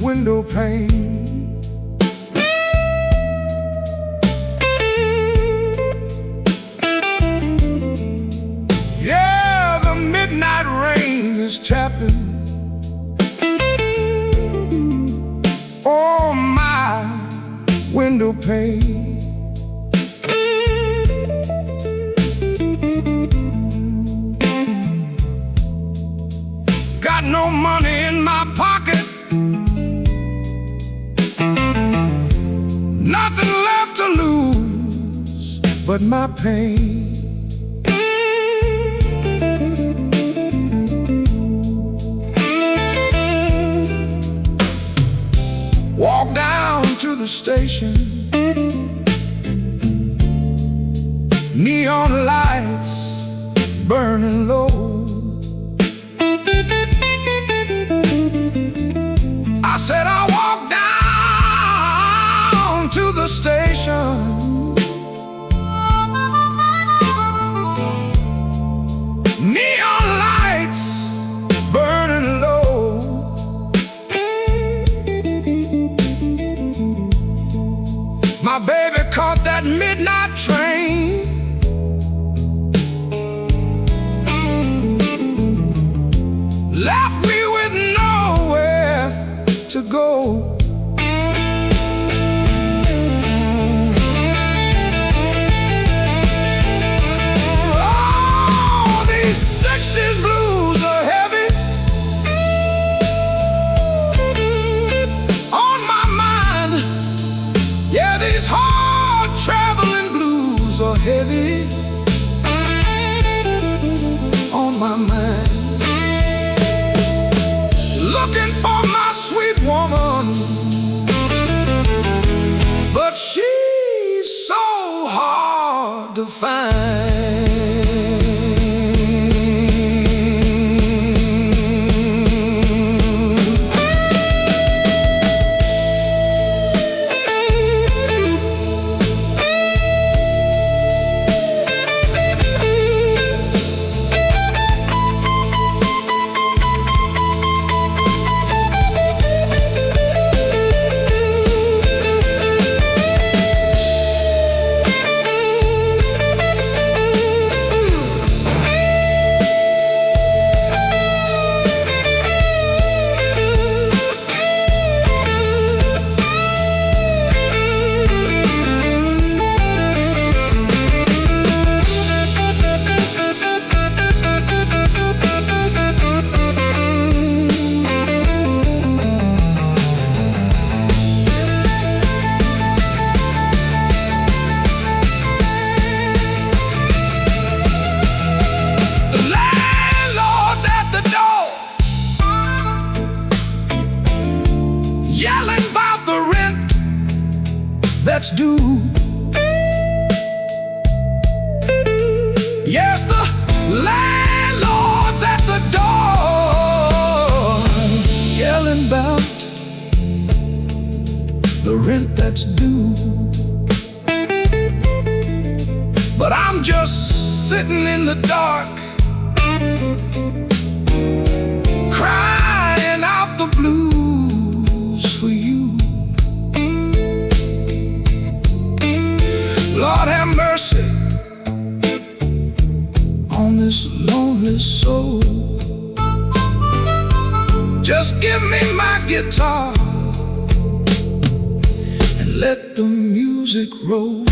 window pane. Yeah, the midnight rain is tapping on my window pane. Got no money in my pocket, nothing left to lose but my pain. Walk down to the station, neon lights burning low. I said I'll walk down to the station, neon lights burning low. My baby caught that midnight train, left me with nowhere to go. Oh, these 60s blues are heavy on my mind. Yeah, these hard traveling blues are heavy on my mind. Looking for my sweet woman, but she's so hard to find. Yelling about the rent that's due. Yes, the landlord's at the door, yelling about the rent that's due. But I'm just sitting in the dark, crying out the blues for you. Lord have mercy on this lonely soul. Just give me my guitar and let the music roll.